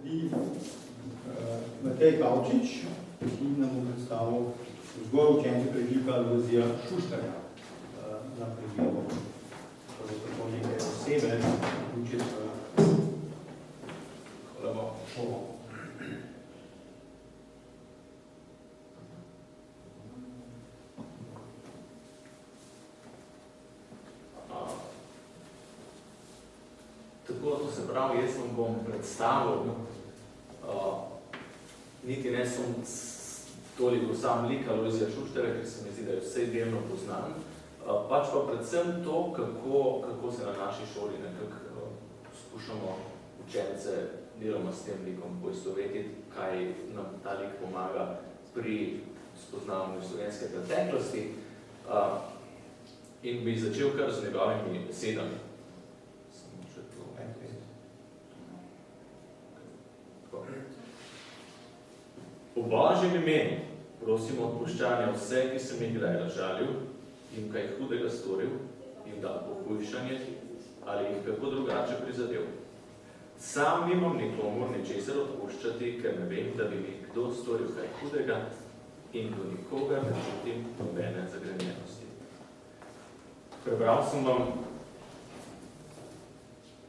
sledi Matej Kavčič, ki nam bo predstavil vzgoj učence preživka Alojzija Šuštarja na primeru tako nekaj osebe, vključiti šolo. Tako, to se pravi, jaz vam bom predstavil, niti ne sem toliko sam lik Alojzija Šuštarja, ker se mi zdi, da je vse delno poznan, pač pa predvsem to, kako se na naši šoli nekako skušamo učence deloma s tem likom poistovetiti, kaj nam ta lik pomaga pri spoznavanju slovenske preteklosti, in bi začel kar z njegovimi besedami. V Božjem imenu prosimo odpuščanja vse, ki sem jih kdaj razžalil, jim kaj hudega storil, jim dal pohujšanje ali jih kako drugače prizadel. Sam nimam nikomur ničesar odpuščati, ker ne vem, da bi mi kdo storil kaj hudega in do nikoga ne čutim nobene zagrenjenosti. Prebral sem vam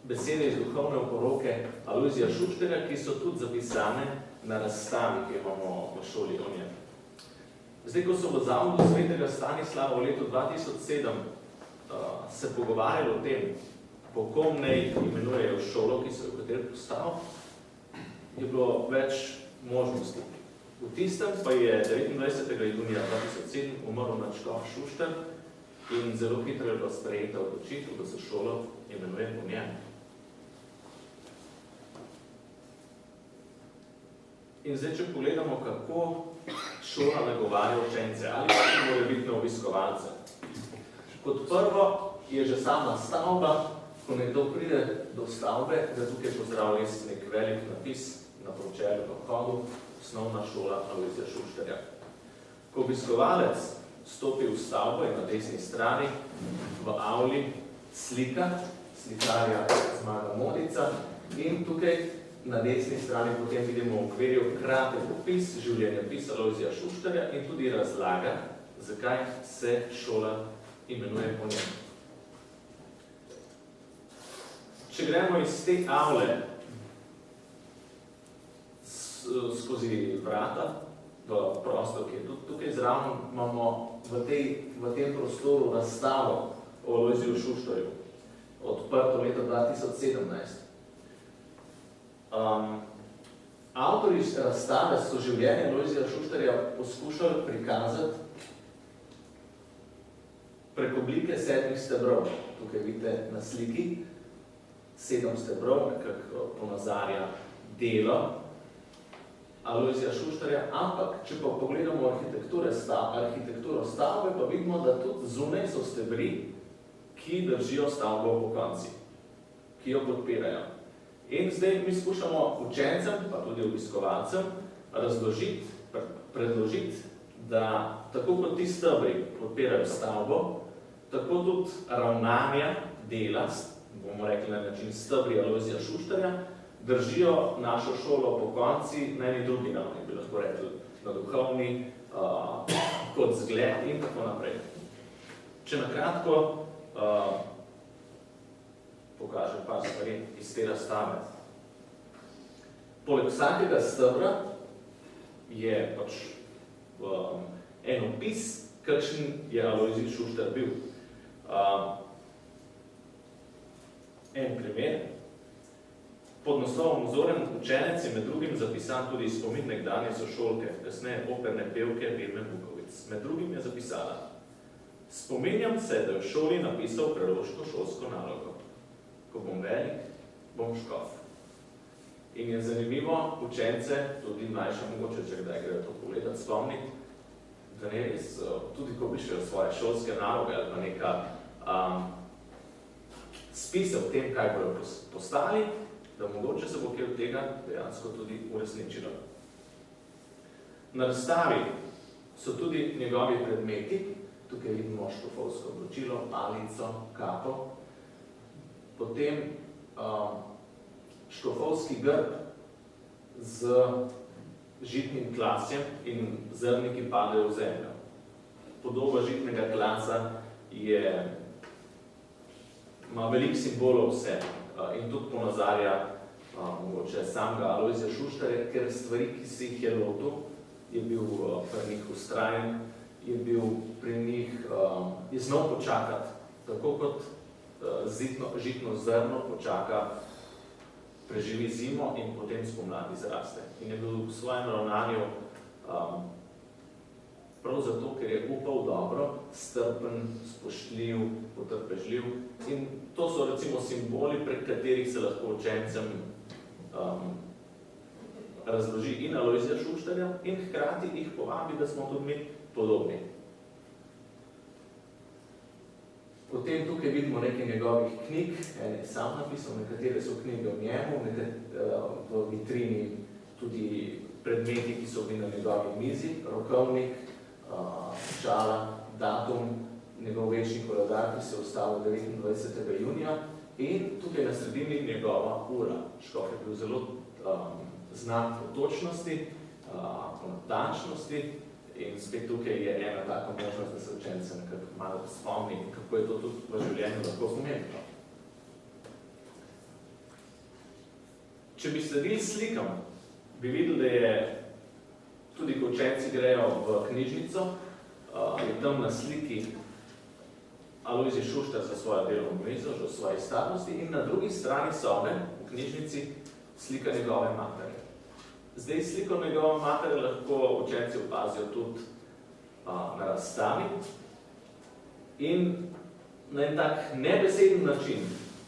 besede iz duhovne oporoke Alojzija Šuštarja, ki so tudi zapisane na razstavi, ki imamo v šoli o njem. Zdaj, ko so v Zavodu svetega Stanislava v letu 2007 se pogovarjali o tem, po kom naj imenujejo šolo, ki so jo kateri postavil, je bilo več možnosti. V tistem pa je 29. junija 2007 umrl nadškof Šuštar in zelo hitro je bila sprejeta odločitev, da se šolo imenuje po njem. In zdaj, če pogledamo, kako šola nagovarja učence ali pa morajo biti na obiskovalce. Kot prvo je že sama stavba, ko nekdo pride do stavbe, da tukaj pozdrav nek velik napis na pročelju na vhodu, osnovna šola Alojzija Šuštarja. Ko obiskovalec stopi v stavbo in na desni strani v avli slika, slikarja Zmaga Modica in tukaj na desni strani potem vidimo v okvirju kratek opis življenjepisa Alojzija Šuštarja in tudi razlaga, zakaj se šola imenuje po njem. Če gremo iz te avle skozi vrata v prostor, ki je tudi tukaj zraven, imamo v tem prostoru razstavo o Alojziju Šuštarju, odprto leta 2017. Avtorji razstave so življenje Alojzija Šuštarja poskušali prikazati prek oblike 7 stebrov. Tukaj vidite na sliki 7 stebrov, nekako ponazarja delo Alojzija Šuštarja, ampak če pa pogledamo arhitekturo stavbe, pa vidimo, da tudi zunaj so stebri, ki držijo stavbo v pokonci, ki jo podpirajo. In zdaj mi skušamo učencem, pa tudi obiskovalcem, predložiti, da tako kot ti stebri podpirajo stavbo, tako tudi ravnanja dela, bomo rekli na način stebri Alojzija Šuštarja, držijo našo šolo po konci na eni drugi ravni, bi lahko rekli na duhovni, kot zgled in tako naprej. Če na kratko pokažem par stvari iz te razstave. Poleg vsakega stebra je pač en opis, kakšen je Alojzij Šuštar bil. En primer. Pod naslovom Vzoren učenec je med drugim zapisan tudi spomin nekdanje sošolke, kasneje operne pevke Vilme Bukovic. Med drugim je zapisala: spominjam se, da je v šoli napisal preloško šolsko nalogo. Ko bom velik, bom škof. In je zanimivo učence, tudi mlajše mogoče, če kdaj grejo to pogledati, spomniti, da ne res, tudi ko pišejo svoje šolske naloge ali pa neka spise o tem, kaj bojo postali, da mogoče se bo kaj od tega dejansko tudi uresničilo. Na razstavi so tudi njegovi predmeti, tukaj vidimo škofovsko obročilo, palico, kapo, potem škofovski grb, z žitnim klasjem in zrni, ki padajo v zemljo. Podoba žitnega klasa ima veliko simbolov vse in tudi ponazarja mogoče samega Alojzija Šuštarja, ker stvari, ki si jih je lotil, je bil pri njih vztrajen, je bil pri njih je znal počakati, tako kot žitno zrno počaka, preživi zimo in potem spomladi zraste. In je bil v svojem ravnanju prav zato, ker je upal dobro, strpen, spoštljiv, potrpežljiv. In to so recimo simboli, prek katerih se lahko učencem razloži in Alojzija Šuštarja in hkrati jih povabi, da smo tudi mi podobni. Potem tukaj vidimo nekaj njegovih knjig, ene je sam napisal, nekatere so knjige o njemu, v vitrini tudi predmeti, ki so bili na njegovi mizi, rokovnik, šala, datum, njegov večni koledar, ki se je ustavil 29. junija in tukaj na sredini njegova ura. Škof je bil zelo znak po točnosti, po natančnosti in spet tukaj je ena taka možnost, da se učence nekako malo spomni, kako je to tudi v življenju lahko pomembno. Če bi sledili slikam, bi videli, da je tudi, ko učenci grejo v knjižnico, je tam na sliki Alojzij Šuštar za svojo delovno mizo, že v svoji starosti, in na drugi strani sobe v knjižnici slika njegove matere. Zdaj sliko njegove matere lahko učenci opazijo tudi na razstavi in na en tak nebeseden način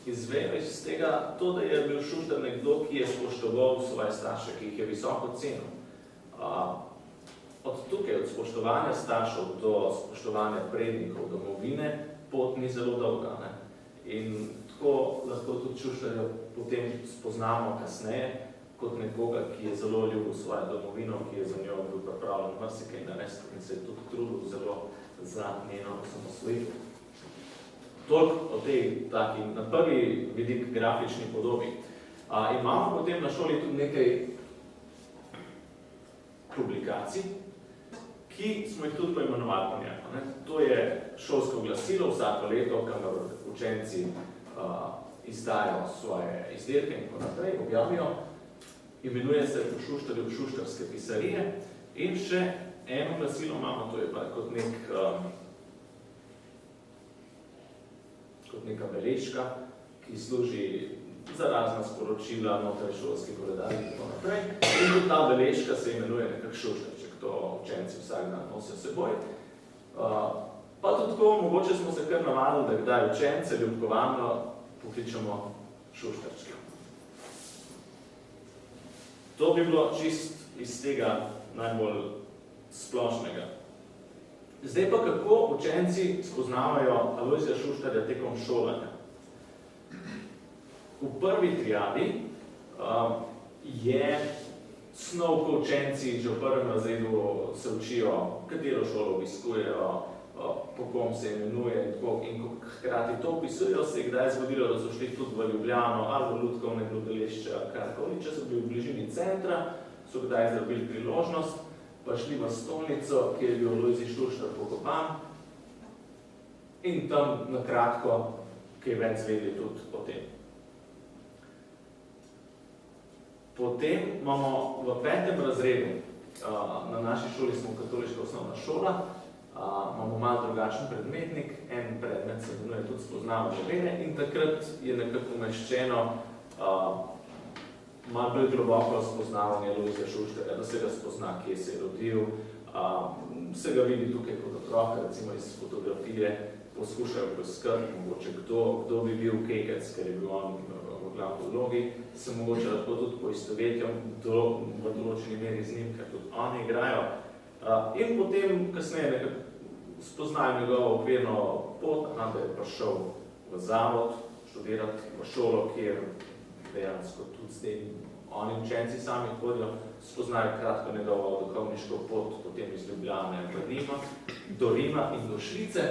izvejo iz tega to, da je bil Šuštar nekdo, ki je spoštoval svoje starše, ki jih je visoko cenil. Od tukaj, od spoštovanja staršev do spoštovanja prednikov, domovine, pot ni zelo dolga. Ne? In tako lahko tudi Šuštarja potem spoznamo kasneje kot nekoga, ki je zelo ljubil svojo domovino, ki je za njo bil pripravljen marsikaj narediti in se je tudi trudil zelo za njeno osamosvojitev. Toliko o tej taki, na prvi vidik, grafični podobi. Imamo potem na šoli tudi nekaj publikacij, ki smo jih tudi poimenovali po njemu. To je šolsko glasilo vsako leto, kamor učenci izdajo svoje izdelke in tako naprej, objavijo. Imenuje se po Šuštarju Šuštarske pisarije in še eno glasilo imamo, to je pa kot neka beležka, ki služi za razna sporočila, notraj šolski koledar in tako naprej. In tudi ta beležka se imenuje nekak Šuštarček, to učenci vsak dan nosijo seboj. Pa tudi tako, mogoče smo se kar navadili, da kdaj učence ljubkovalno pokličemo Šuštarčke. To bi bilo čist iz tega najbolj splošnega. Zdaj pa kako učenci spoznavajo Alojzija Šuštarja tekom šolanja. V prvi triadi je snov, ko učenci že v prvem razredu se učijo, katero šolo obiskujejo, po kom se imenuje in ko hkrati to opisujejo, se je kdaj zgodilo, da so šli tudi v Ljubljano ali v Lutkovne gledališče ali karkoli, če so bili v bližini centra, so kdaj izrabili priložnost, pa šli v stolnico, kjer je bil Alojzij Šuštar pokopan in tam na kratko kaj več zvedeli tudi o tem. Potem imamo v 5. razredu, na naši šoli smo katoliška osnovna šola, imamo malo drugačen predmetnik, en predmet se imenuje tudi spoznavanje vere in takrat je nekako umeščeno malo bolj globoko spoznavanje Alojzija Šuštarja, da se ga spozna, kje se je rodil, se ga vidi tukaj kot otroka, recimo iz fotografije, poskušajo poiskati, mogoče kdo bi bil Kekec, ker je bil on v glavni vlogi, se mogoče lahko tudi poistovetijo v določeni meri z njim, ker tudi oni igrajo. In potem kasneje nekako spoznajo njegovo okvirno pot, da je prišel v zavod študirati v šolo, kjer dejansko tudi zdaj oni učenci sami hodijo, spoznajo kratko njegovo duhovniško pot, potem iz Ljubljane do Rima in do Švice.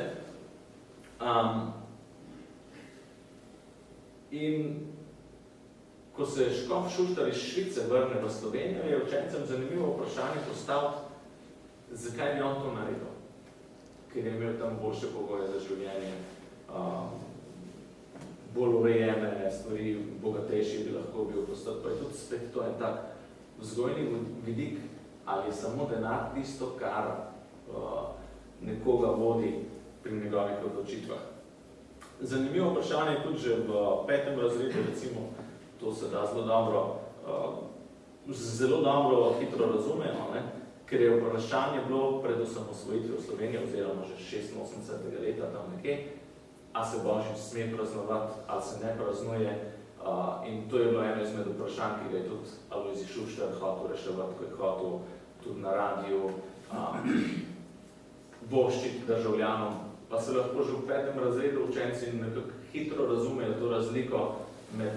In ko se škof Šuštar iz Švice vrne v Slovenijo, je učencem zanimivo vprašanje postaviti, zakaj bi on to naredil. Ker je imel tam boljše pogoje za življenje, bolj urejene stvari, bogatejši bi lahko bil postati. Pa je tudi spet to en tak vzgojni vidik, ali je samo denar tisto, kar nekoga vodi pri njegovih odločitvah. Zanimivo vprašanje je tudi že v 5. razredu, recimo, to se da zelo dobro hitro razumeno, ne? Ker je vprašanje bilo pred osamosvojitvijo Slovenije, oziroma že 86. leta tam nekje, a se Božič sme praznovati, ali se ne praznuje. In to je bilo eno izmed vprašanj, ki ga je tudi Alojzij Šuštar hotel reševati, ko je hotel tudi na radiju voščiti državljanom. Pa se lahko že v 5. razredu učenci nekako hitro razumejo to razliko med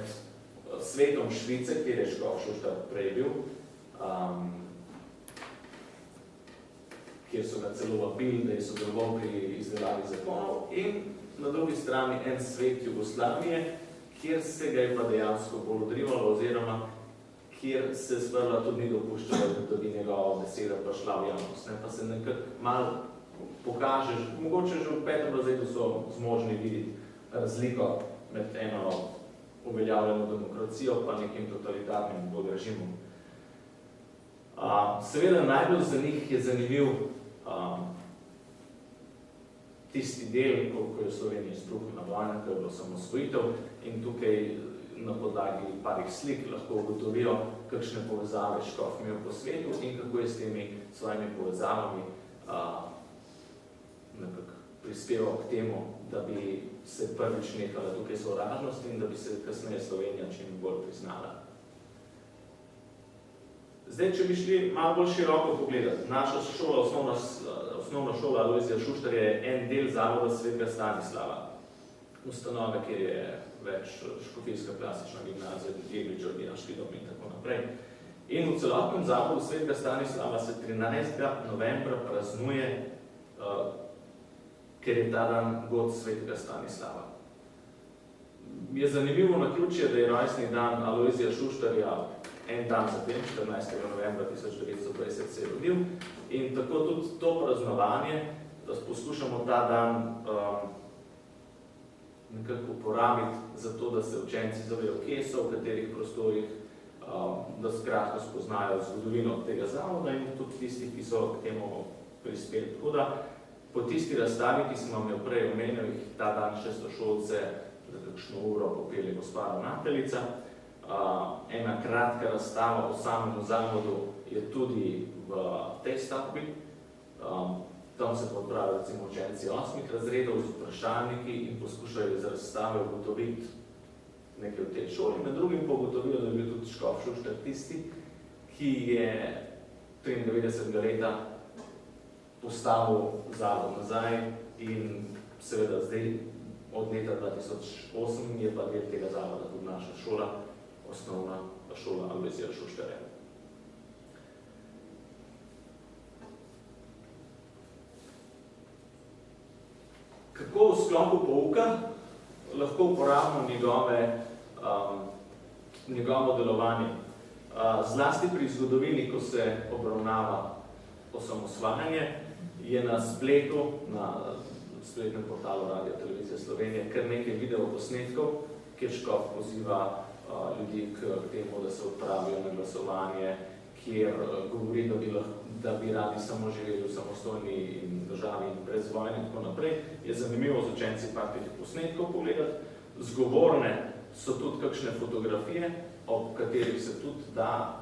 svetom Švice, kjer je škof Šuštar prej bil, kjer so ga celo vabili, da je sodeloval pri izdelavi zakonov, in na drugi strani en svet Jugoslavije, kjer se ga je pa dejansko bolj odrivalo, oziroma kjer se sprva tudi ni dopuščalo, da bi njegova beseda prišla v javnost. Pa se nekako malo pokažeš, mogoče že v 5. razredu so zmožni videti razliko med eno uveljavljeno demokracijo pa nekim totalitarnim režimom. Seveda najbolj za njih je zanimiv tisti del, ko je v Sloveniji izbruhnila vojna, ko je bilo samosvojitev, in tukaj na podlagi parih slik lahko ugotovijo, kakšne povezave škof imel po svetu in kako je s temi svojimi povezavami nekako prispeval k temu, da bi se prvič nehala tukaj sovražnost in da bi se kasneje Slovenija čim bolj priznala. Zdaj, če bi šli malo bolj široko pogledati, naša šola, osnovna šola Alojzija Šuštarja je en del Zavoda Svetega Stanislava, ustanove, kjer je več škofijska klasična gimnazija, Jegličev, dijaški dom in tako naprej. In v celotnem Zavodu Svetega Stanislava se 13. novembra praznuje, ker je ta dan god Svetega Stanislava. Je zanimivo naključje, da je rojstni dan Alojzija Šuštarja en dan zatem, 14. novembra 1920 se je rodil, in tako tudi to praznovanje, da poskušamo ta dan nekako uporabiti za to, da se učenci zavejo, kje so, v katerih prostorih, da skratko spoznajo zgodovino tega zavoda in tudi tisti, ki so k temu prispeli. Tako da po tisti razstavi, ki sem vam jo prej omenil, jih ta dan šestošolce za kakšno uro popelje gospa ravnateljica. Ena kratka razstava o samem zavodu je tudi v tej stavbi. Tam se podpravijo recimo učenci 8. razredov z vprašalniki in poskušajo iz razstave ugotoviti nekaj v tej šoli. Med drugim pa ugotovijo, da je bil tudi škof Šuštar tisti, ki je 93. leta postavil zavod nazaj in seveda zdaj od leta 2008 je pa del tega zavoda tudi naša šola, osnovna šola Alojzija Šuštarja. Kako v sklopu pouka lahko uporabimo njegovo delovanje? Zlasti pri zgodovini, ko se obravnava osamosvajanje, je na spletu, na spletnem portalu Radio Televizije Slovenije, kar nekaj videoposnetkov, kjer škof poziva ljudi k temu, da se odpravijo na glasovanje, kjer govori, da bi radi samo živeli v samostojni državi in brez vojne in tako naprej. Je zanimivo z učenci par teh posnetkov pogledati. Zgovorne so tudi kakšne fotografije, ob katerih se tudi da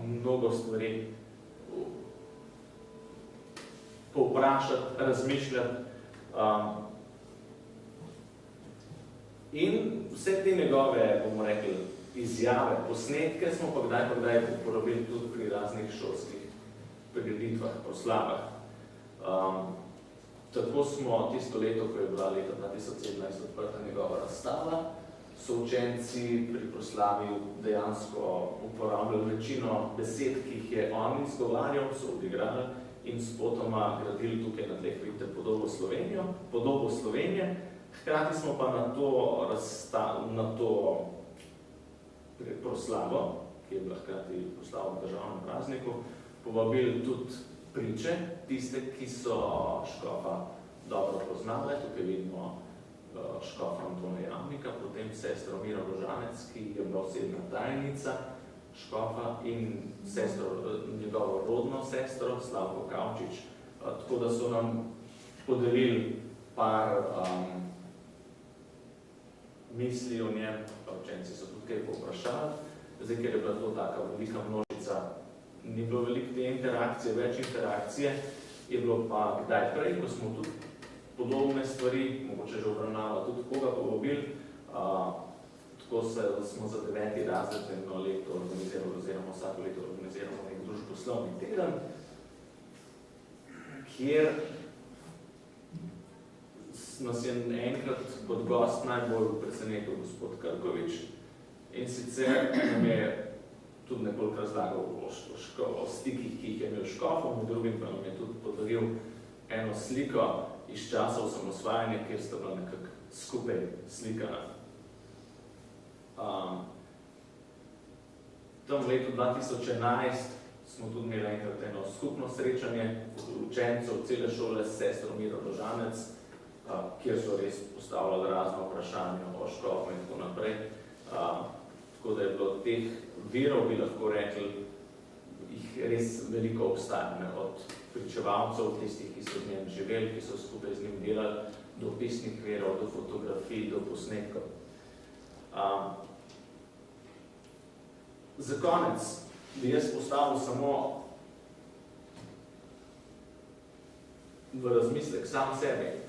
mnogo stvari povprašati, razmišljati. In vse te njegove, bomo rekli, izjave, posnetke smo pa kdaj uporabili tudi pri raznih šolskih prireditvah, proslavah. Tako smo tisto leto, ko je bila leta 2017 odprta njegova razstava, so učenci pri proslavi dejansko uporabljali večino besed, ki jih je on izgovarjal, so odigrali in spotoma gradili tukaj na tleh, vidite, podobo Slovenije. Hkrati smo pa na to proslavo, ki je bila hkrati proslava v državnem prazniku, povabili tudi priče, tiste, ki so škofa dobro poznale. Tukaj vidimo škofa Antona Jamnika, potem sestro Miro Rožanec, ki je bila osebna tajnica škofa, in njegovo rodno sestro Slavko Kavčič. Tako da so nam podelili par misli o njem, pa učenci so tudi kaj povprašali. Zdaj, ker je bila to taka velika množica, ni bilo veliko te interakcije, več interakcije, je bilo pa kdaj prej, ko smo tudi podobne stvari, mogoče že obravnavali tudi koga povabili. Tako smo za 9. razred eno leto organizirali, oziroma vsako leto organiziramo nek družboslovni teden, kjer nas je enkrat kot gost najbolj presenetil gospod Krkovič, in sicer nam je tudi nekoliko razlagal o stikih, ki jih je imel s škofom, med drugim pa nam je tudi podaril eno sliko iz časa osamosvajanja, kjer sta bila nekako skupaj slikana. Tam v letu 2011 smo tudi imeli enkrat eno skupno srečanje učencev cele šole s sestro Miro Rožanec, kjer so res postavljali razno vprašanje o škofu in tako naprej. Tako da je bilo teh virov, bi lahko rekli, jih res veliko obstaja, od pričevalcev, tistih, ki so z njem živeli, ki so skupaj z njim delali, do pisnih virov, do fotografij, do posnetkov. Za konec bi jaz postavil samo v razmislek sam sebi,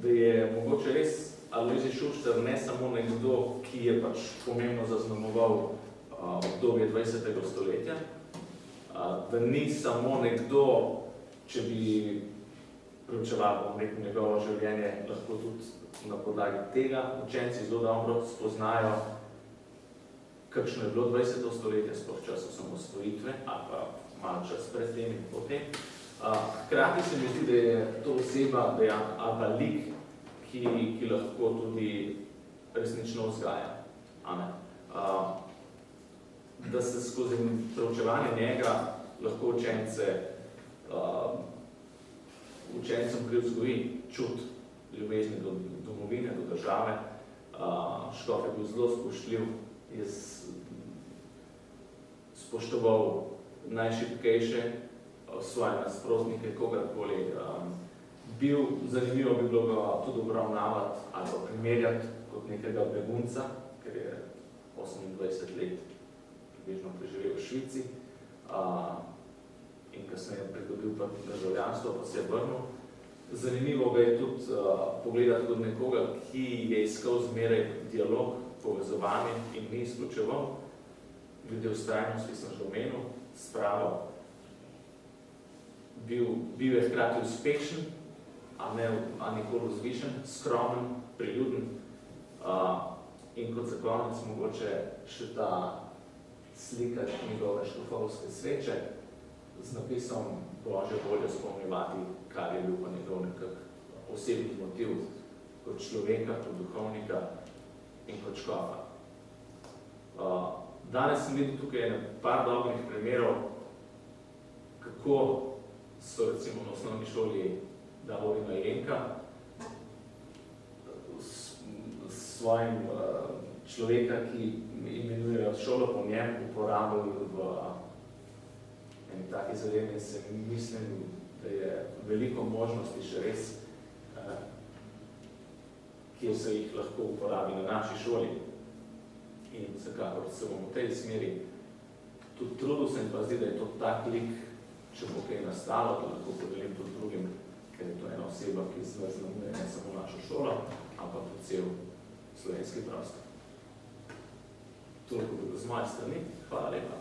da je mogoče res Alojzij Šuštar ne samo nekdo, ki je pač pomembno zaznamoval obdobje 20. stoletja, da ni samo nekdo, če bi preučeval njegovo življenje, lahko tudi na podlagi tega učenci zelo dobro spoznajo, kakšno je bilo 20. stoletje, sploh čas osamosvojitve, ali pa malo čas pred tem in potem. Hkrati se mi zdi, da je to oseba, ali pa lik, ki lahko tudi resnično vzgaja. Da se skozi preučevanje njega lahko učencem privzgoji čut ljubezni do domovine, do države. Škof je bil zelo spoštljiv, je spoštoval najšibkejše, svoje nasprotnike, kogarkoli. Zanimivo bi bilo ga tudi obravnavati ali pa primerjati kot nekega begunca, ker je 28 let približno preživel v Švici in kasneje pridobil državljanstvo, pa se je vrnil. Zanimivo ga je tudi pogledati kot nekoga, ki je iskal zmeraj dialog, povezovanje in ni izključeval. Glede vztrajnosti sem že omenil, spravo. Bil je hkrati uspešen, a nikoli vzvišen, skromen, priljuden. In kot za konec mogoče še ta slika njegove škofovske sveče z napisom Božja volja spomnjevati, kar je bil pa njegov nekak osebni motiv kot človeka, kot duhovnika in kot škofa. Danes sem videl tukaj par dobrih primerov, kako so recimo na osnovni šoli Davorina Jenka svojim človeka, ki imenujejo šolo po njem, uporabili v eni taki zadevi, in se mislim, da je veliko možnosti še res, kjer se jih lahko uporabi na naši šoli. In vsekakor se bom v tej smeri tudi trudil, se mi pa zdi, da je to tak lik, če bo kaj nastalo, da lahko podelim tudi drugim, ker je to ena oseba, ki zaznamuje ne samo našo šolo, ampak tudi cel slovenski prostor. Toliko bi bilo z moje strani. Hvala lepa.